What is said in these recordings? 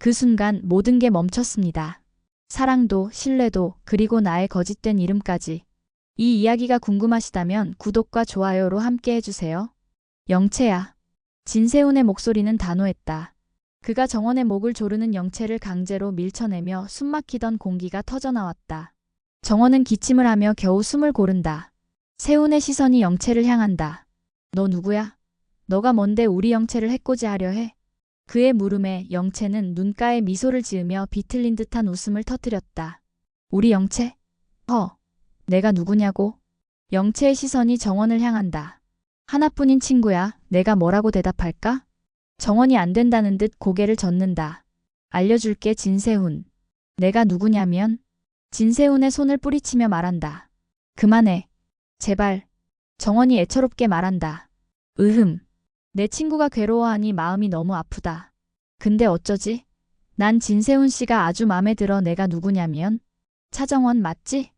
그 순간 모든 게 멈췄습니다. 사랑도, 신뢰도, 그리고 나의 거짓된 이름까지. 이 이야기가 궁금하시다면 구독과 좋아요로 함께 해주세요. 영채야. 진세훈의 목소리는 단호했다. 그가 정원의 목을 조르는 영채를 강제로 밀쳐내며 숨막히던 공기가 터져나왔다. 정원은 기침을 하며 겨우 숨을 고른다. 세훈의 시선이 영채를 향한다. 너 누구야? 너가 뭔데 우리 영채를 해코지하려 해? 그의 물음에 영채는 눈가에 미소를 지으며 비틀린 듯한 웃음을 터뜨렸다. 우리 영채? 내가 누구냐고? 영채의 시선이 정원을 향한다. 하나뿐인 친구야. 내가 뭐라고 대답할까? 정원이 안 된다는 듯 고개를 젓는다. 알려줄게 진세훈. 내가 누구냐면? 진세훈의 손을 뿌리치며 말한다. 그만해. 제발. 정원이 애처롭게 말한다. 내 친구가 괴로워하니 마음이 너무 아프다. 근데 어쩌지? 난 진세훈 씨가 아주 맘에 들어. 내가 누구냐면? 차정원 맞지?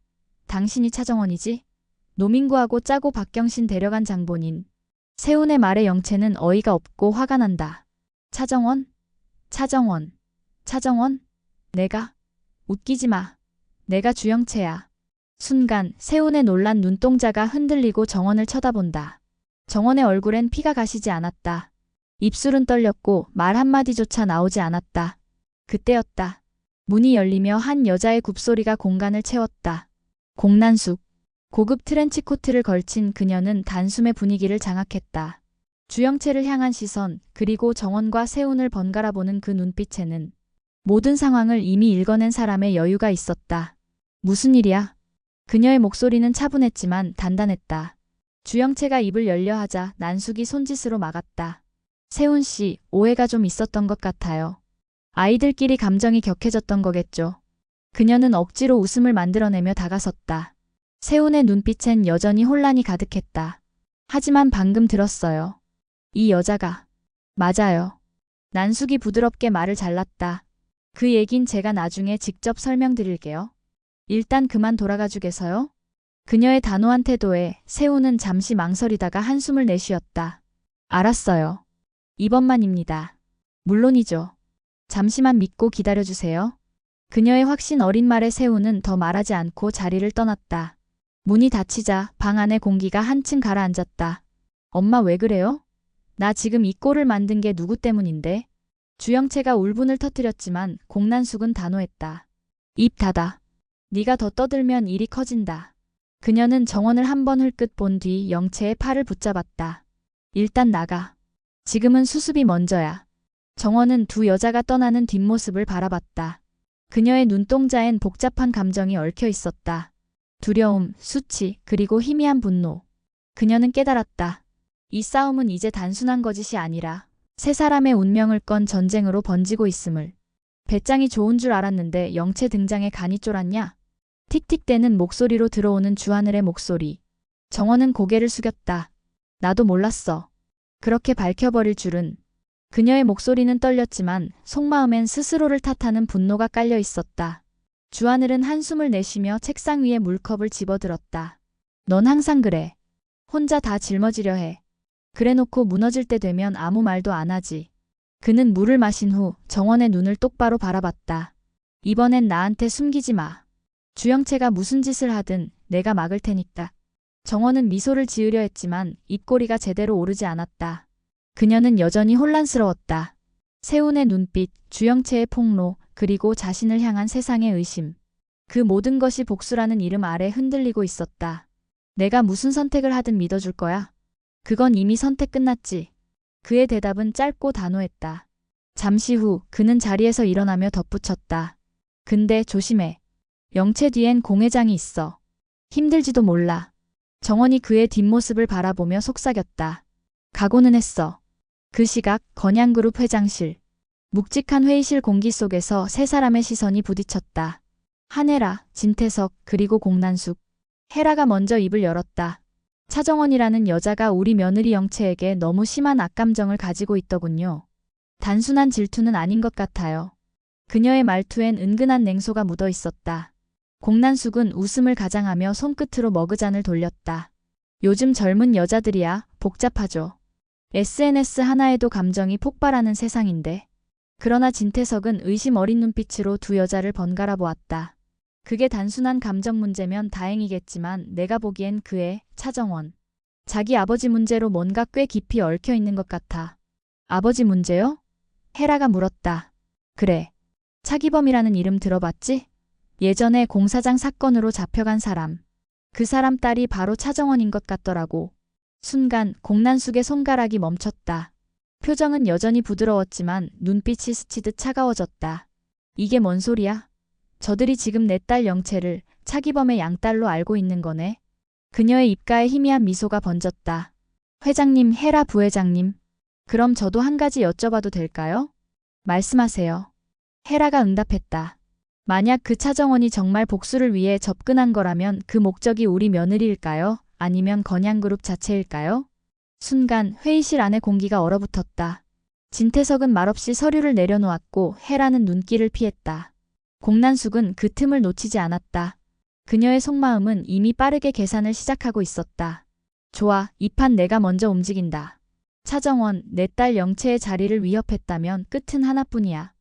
당신이 차정원이지? 노민구하고 짜고 박경신 데려간 장본인. 세훈의 말에 영채는 어이가 없고 화가 난다. 차정원? 차정원? 내가? 웃기지 마. 내가 주영채야. 순간 세훈의 놀란 눈동자가 흔들리고 정원을 쳐다본다. 정원의 얼굴엔 피가 가시지 않았다. 입술은 떨렸고 말 한마디조차 나오지 않았다. 그때였다. 문이 열리며 한 여자의 굽소리가 공간을 채웠다. 공난숙. 고급 트렌치코트를 걸친 그녀는 단숨에 분위기를 장악했다. 주영채를 향한 시선, 그리고 정원과 세훈을 번갈아 보는 그 눈빛에는 모든 상황을 이미 읽어낸 사람의 여유가 있었다. 무슨 일이야? 그녀의 목소리는 차분했지만 단단했다. 주영채가 입을 열려 하자 난숙이 손짓으로 막았다. 세훈 씨, 오해가 좀 있었던 것 같아요. 아이들끼리 감정이 격해졌던 거겠죠. 그녀는 억지로 웃음을 만들어내며 다가섰다. 세훈의 눈빛엔 여전히 혼란이 가득했다. 하지만 방금 들었어요. 이 여자가. 맞아요. 난숙이 부드럽게 말을 잘랐다. 그 얘긴 제가 나중에 직접 설명드릴게요. 일단 그만 돌아가 주겠어요? 그녀의 단호한 태도에 세훈은 잠시 망설이다가 한숨을 내쉬었다. 알았어요. 이번만입니다. 물론이죠. 잠시만 믿고 기다려주세요. 그녀의 확신 어린 말에 세훈은 더 말하지 않고 자리를 떠났다. 문이 닫히자 방 안의 공기가 한층 가라앉았다. 엄마 왜 그래요? 나 지금 이 꼴을 만든 게 누구 때문인데? 주영채가 울분을 터뜨렸지만 공난숙은 단호했다. 입 닫아. 네가 더 떠들면 일이 커진다. 그녀는 정원을 한번 흘끗 본 뒤 영채의 팔을 붙잡았다. 일단 나가. 지금은 수습이 먼저야. 정원은 두 여자가 떠나는 뒷모습을 바라봤다. 그녀의 눈동자엔 복잡한 감정이 얽혀 있었다. 두려움, 수치, 그리고 희미한 분노. 그녀는 깨달았다. 이 싸움은 이제 단순한 거짓이 아니라 세 사람의 운명을 건 전쟁으로 번지고 있음을. 배짱이 좋은 줄 알았는데 영채 등장에 간이 쫄았냐? 틱틱대는 목소리로 들어오는 주하늘의 목소리. 정원은 고개를 숙였다. 나도 몰랐어. 그렇게 밝혀버릴 줄은. 그녀의 목소리는 떨렸지만 속마음엔 스스로를 탓하는 분노가 깔려 있었다. 주하늘은 한숨을 내쉬며 책상 위에 물컵을 집어들었다. 넌 항상 그래. 혼자 다 짊어지려 해. 그래놓고 무너질 때 되면 아무 말도 안 하지. 그는 물을 마신 후 정원의 눈을 똑바로 바라봤다. 이번엔 나한테 숨기지 마. 주영채가 무슨 짓을 하든 내가 막을 테니까. 정원은 미소를 지으려 했지만 입꼬리가 제대로 오르지 않았다. 그녀는 여전히 혼란스러웠다. 세훈의 눈빛, 주영채의 폭로, 그리고 자신을 향한 세상의 의심. 그 모든 것이 복수라는 이름 아래 흔들리고 있었다. 내가 무슨 선택을 하든 믿어줄 거야? 그건 이미 선택 끝났지. 그의 대답은 짧고 단호했다. 잠시 후 그는 자리에서 일어나며 덧붙였다. 근데 조심해. 영채 뒤엔 공회장이 있어. 힘들지도 몰라. 정원이 그의 뒷모습을 바라보며 속삭였다. 각오는 했어. 그 시각 건양그룹 회장실. 묵직한 회의실 공기 속에서 세 사람의 시선이 부딪혔다. 한혜라, 진태석, 그리고 공난숙. 혜라가 먼저 입을 열었다. 차정원이라는 여자가 우리 며느리 영채에게 너무 심한 악감정을 가지고 있더군요. 단순한 질투는 아닌 것 같아요. 그녀의 말투엔 은근한 냉소가 묻어 있었다. 공난숙은 웃음을 가장하며 손끝으로 머그잔을 돌렸다. 요즘 젊은 여자들이야 복잡하죠. SNS 하나에도 감정이 폭발하는 세상인데. 그러나 진태석은 의심 어린 눈빛으로 두 여자를 번갈아 보았다. 그게 단순한 감정 문제면 다행이겠지만 내가 보기엔 그애 차정원. 자기 아버지 문제로 뭔가 꽤 깊이 얽혀 있는 것 같아. 아버지 문제요? 헤라가 물었다. 그래. 차기범이라는 이름 들어봤지? 예전에 공사장 사건으로 잡혀간 사람. 그 사람 딸이 바로 차정원인 것 같더라고. 순간 공난숙의 손가락이 멈췄다. 표정은 여전히 부드러웠지만 눈빛이 스치듯 차가워졌다. 이게 뭔 소리야? 저들이 지금 내 딸 영채를 차기범의 양딸로 알고 있는 거네. 그녀의 입가에 희미한 미소가 번졌다. 회장님, 헤라 부회장님. 그럼 저도 한 가지 여쭤봐도 될까요? 말씀하세요. 헤라가 응답했다. 만약 그 차정원이 정말 복수를 위해 접근한 거라면 그 목적이 우리 며느리일까요? 아니면 건양그룹 자체일까요? 순간 회의실 안의 공기가 얼어붙었다. 진태석은 말없이 서류를 내려놓았고 헤라는 눈길을 피했다. 공난숙은 그 틈을 놓치지 않았다. 그녀의 속마음은 이미 빠르게 계산을 시작하고 있었다. 좋아, 이 판 내가 먼저 움직인다. 차정원, 내 딸 영채의 자리를 위협했다면 끝은 하나뿐이야.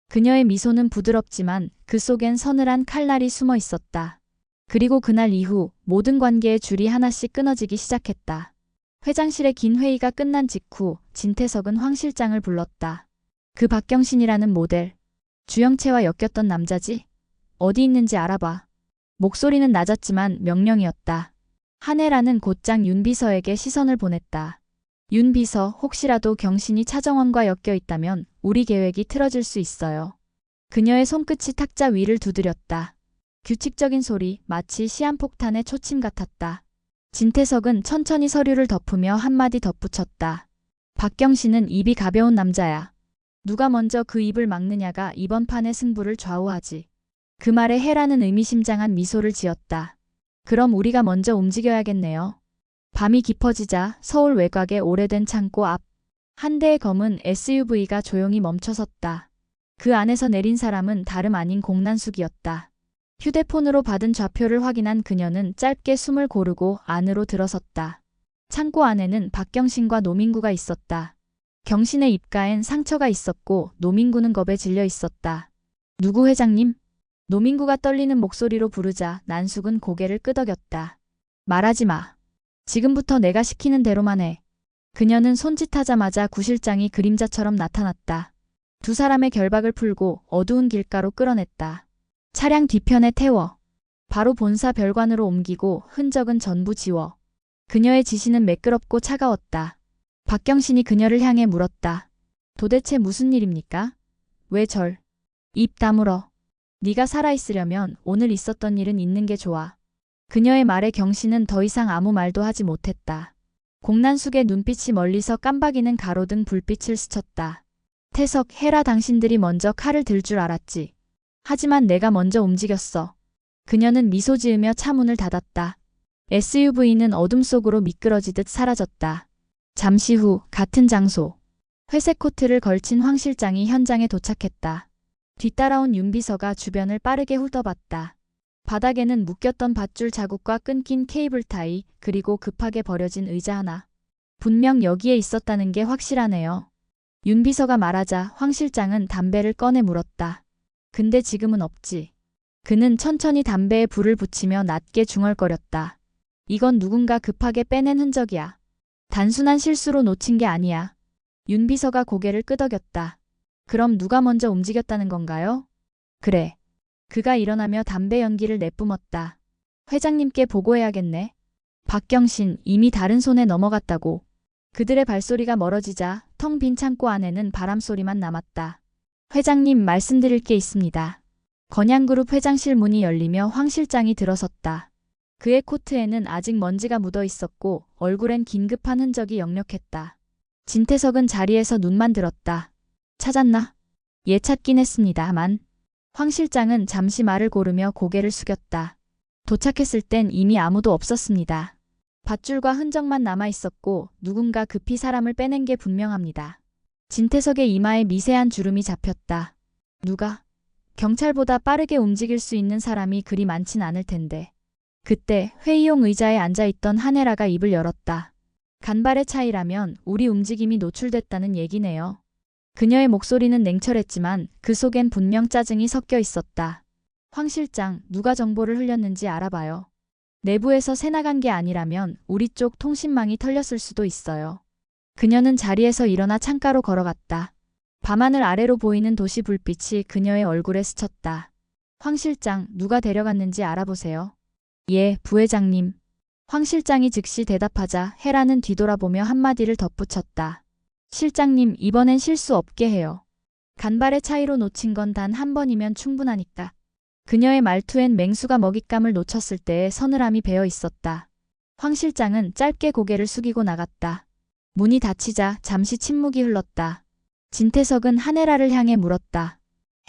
그녀의 미소는 부드럽지만 그 속엔 서늘한 칼날이 숨어 있었다. 그리고 그날 이후 모든 관계의 줄이 하나씩 끊어지기 시작했다. 회장실의 긴 회의가 끝난 직후 진태석은 황 실장을 불렀다. 그 박경신이라는 모델. 주영채와 엮였던 남자지? 어디 있는지 알아봐. 목소리는 낮았지만 명령이었다. 한혜라는 곧장 윤 비서에게 시선을 보냈다. 윤 비서, 혹시라도 경신이 차정원과 엮여 있다면 우리 계획이 틀어질 수 있어요. 그녀의 손끝이 탁자 위를 두드렸다. 규칙적인 소리, 마치 시한폭탄의 초침 같았다. 진태석은 천천히 서류를 덮으며 한마디 덧붙였다. 박경신은 입이 가벼운 남자야. 누가 먼저 그 입을 막느냐가 이번 판의 승부를 좌우하지. 그 말에 헤라는 의미심장한 미소를 지었다. 그럼 우리가 먼저 움직여야겠네요. 밤이 깊어지자 서울 외곽의 오래된 창고 앞. 한 대의 검은 SUV가 조용히 멈춰섰다. 그 안에서 내린 사람은 다름 아닌 공난숙이었다. 휴대폰으로 받은 좌표를 확인한 그녀는 짧게 숨을 고르고 안으로 들어섰다. 창고 안에는 박경신과 노민구가 있었다. 경신의 입가엔 상처가 있었고 노민구는 겁에 질려 있었다. 누구 회장님? 노민구가 떨리는 목소리로 부르자 난숙은 고개를 끄덕였다. 말하지 마. 지금부터 내가 시키는 대로만 해. 그녀는 손짓하자마자 구실장이 그림자처럼 나타났다. 두 사람의 결박을 풀고 어두운 길가로 끌어냈다. 차량 뒤편에 태워. 바로 본사 별관으로 옮기고 흔적은 전부 지워. 그녀의 지시는 매끄럽고 차가웠다. 박경신이 그녀를 향해 물었다. 도대체 무슨 일입니까? 왜 절? 입 다물어. 네가 살아있으려면 오늘 있었던 일은 있는 게 좋아. 그녀의 말에 경신은 더 이상 아무 말도 하지 못했다. 공난숙의 눈빛이 멀리서 깜박이는 가로등 불빛을 스쳤다. 태석, 헤라 당신들이 먼저 칼을 들 줄 알았지. 하지만 내가 먼저 움직였어. 그녀는 미소 지으며 차문을 닫았다. SUV는 어둠 속으로 미끄러지듯 사라졌다. 잠시 후 같은 장소. 회색 코트를 걸친 황 실장이 현장에 도착했다. 뒤따라온 윤 비서가 주변을 빠르게 훑어봤다. 바닥에는 묶였던 밧줄 자국과 끊긴 케이블 타이, 그리고 급하게 버려진 의자 하나. 분명 여기에 있었다는 게 확실하네요. 윤 비서가 말하자 황 실장은 담배를 꺼내 물었다. 근데 지금은 없지. 그는 천천히 담배에 불을 붙이며 낮게 중얼거렸다. 이건 누군가 급하게 빼낸 흔적이야. 단순한 실수로 놓친 게 아니야. 윤 비서가 고개를 끄덕였다. 그럼 누가 먼저 움직였다는 건가요? 그래. 그가 일어나며 담배 연기를 내뿜었다. 회장님께 보고해야겠네. 박경신, 이미 다른 손에 넘어갔다고. 그들의 발소리가 멀어지자 텅 빈 창고 안에는 바람소리만 남았다. 회장님, 말씀드릴 게 있습니다. 건양그룹 회장실 문이 열리며 황 실장이 들어섰다. 그의 코트에는 아직 먼지가 묻어 있었고 얼굴엔 긴급한 흔적이 역력했다. 진태석은 자리에서 눈만 들었다. 찾았나? 예, 찾긴 했습니다만. 황 실장은 잠시 말을 고르며 고개를 숙였다. 도착했을 땐 이미 아무도 없었습니다. 밧줄과 흔적만 남아 있었고 누군가 급히 사람을 빼낸 게 분명합니다. 진태석의 이마에 미세한 주름이 잡혔다. 누가? 경찰보다 빠르게 움직일 수 있는 사람이 그리 많진 않을 텐데. 그때 회의용 의자에 앉아있던 한혜라가 입을 열었다. 간발의 차이라면 우리 움직임이 노출됐다는 얘기네요. 그녀의 목소리는 냉철했지만 그 속엔 분명 짜증이 섞여 있었다. 황 실장, 누가 정보를 흘렸는지 알아봐요. 내부에서 새나간 게 아니라면 우리 쪽 통신망이 털렸을 수도 있어요. 그녀는 자리에서 일어나 창가로 걸어갔다. 밤하늘 아래로 보이는 도시 불빛이 그녀의 얼굴에 스쳤다. 황 실장, 누가 데려갔는지 알아보세요. 예, 부회장님. 황 실장이 즉시 대답하자 헤라는 뒤돌아보며 한마디를 덧붙였다. 실장님, 이번엔 실수 없게 해요. 간발의 차이로 놓친 건 단 한 번이면 충분하니까. 그녀의 말투엔 맹수가 먹잇감을 놓쳤을 때의 서늘함이 배어 있었다. 황 실장은 짧게 고개를 숙이고 나갔다. 문이 닫히자 잠시 침묵이 흘렀다. 진태석은 한혜라를 향해 물었다.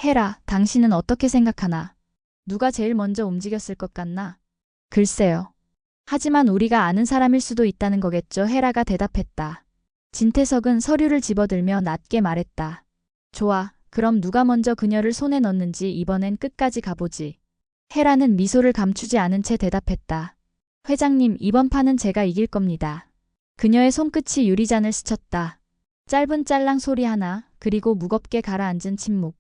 혜라, 당신은 어떻게 생각하나? 누가 제일 먼저 움직였을 것 같나? 글쎄요. 하지만 우리가 아는 사람일 수도 있다는 거겠죠. 혜라가 대답했다. 진태석은 서류를 집어들며 낮게 말했다. 좋아. 그럼 누가 먼저 그녀를 손에 넣는지 이번엔 끝까지 가보지. 헤라는 미소를 감추지 않은 채 대답했다. 회장님, 이번 판은 제가 이길 겁니다. 그녀의 손끝이 유리잔을 스쳤다. 짧은 짤랑 소리 하나, 그리고 무겁게 가라앉은 침묵.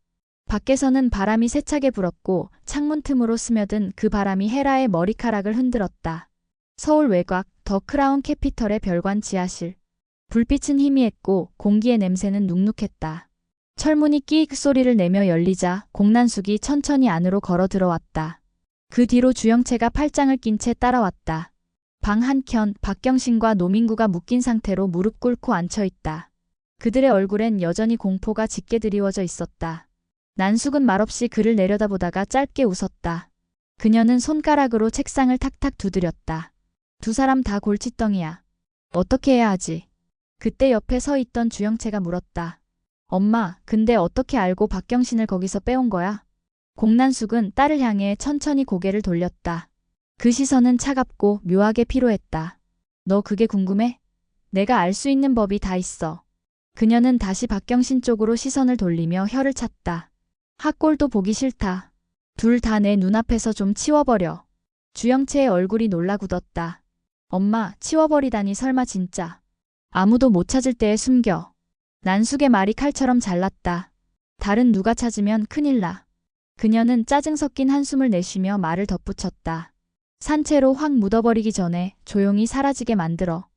밖에서는 바람이 세차게 불었고 창문 틈으로 스며든 그 바람이 헤라의 머리카락을 흔들었다. 서울 외곽 더 크라운 캐피털의 별관 지하실. 불빛은 희미했고 공기의 냄새는 눅눅했다. 철문이 끼익 소리를 내며 열리자 공난숙이 천천히 안으로 걸어 들어왔다. 그 뒤로 주영채가 팔짱을 낀 채 따라왔다. 방 한켠 박경신과 노민구가 묶인 상태로 무릎 꿇고 앉혀있다. 그들의 얼굴엔 여전히 공포가 짙게 드리워져 있었다. 난숙은 말없이 그를 내려다보다가 짧게 웃었다. 그녀는 손가락으로 책상을 탁탁 두드렸다. 두 사람 다 골칫덩이야. 어떻게 해야 하지? 그때 옆에 서 있던 주영채가 물었다. 엄마, 근데 어떻게 알고 박경신을 거기서 빼온 거야? 공난숙은 딸을 향해 천천히 고개를 돌렸다. 그 시선은 차갑고 묘하게 피로했다. 너 그게 궁금해? 내가 알 수 있는 법이 다 있어. 그녀는 다시 박경신 쪽으로 시선을 돌리며 혀를 찼다. 학골도 보기 싫다. 둘 다 내 눈앞에서 좀 치워버려. 주영채의 얼굴이 놀라굳었다. 엄마, 치워버리다니 설마 진짜. 아무도 못 찾을 때에 숨겨. 난숙의 말이 칼처럼 잘랐다. 다른 누가 찾으면 큰일 나. 그녀는 짜증 섞인 한숨을 내쉬며 말을 덧붙였다. 산채로 확 묻어버리기 전에 조용히 사라지게 만들어.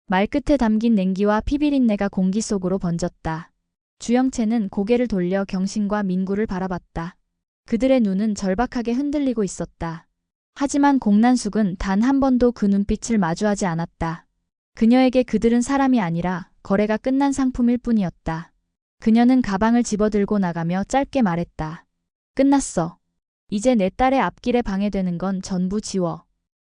말끝에 담긴 냉기와 피비린내가 공기 속으로 번졌다. 주영채는 고개를 돌려 경신과 민구를 바라봤다. 그들의 눈은 절박하게 흔들리고 있었다. 하지만 공난숙은 단 한 번도 그 눈빛을 마주하지 않았다. 그녀에게 그들은 사람이 아니라 거래가 끝난 상품일 뿐이었다. 그녀는 가방을 집어들고 나가며 짧게 말했다. 끝났어. 이제 내 딸의 앞길에 방해되는 건 전부 지워.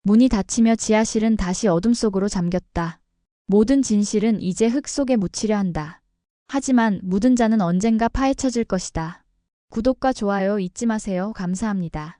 문이 닫히며 지하실은 다시 어둠 속으로 잠겼다. 모든 진실은 이제 흙 속에 묻히려 한다. 하지만 묻은 자는 언젠가 파헤쳐질 것이다. 구독과 좋아요 잊지 마세요. 감사합니다.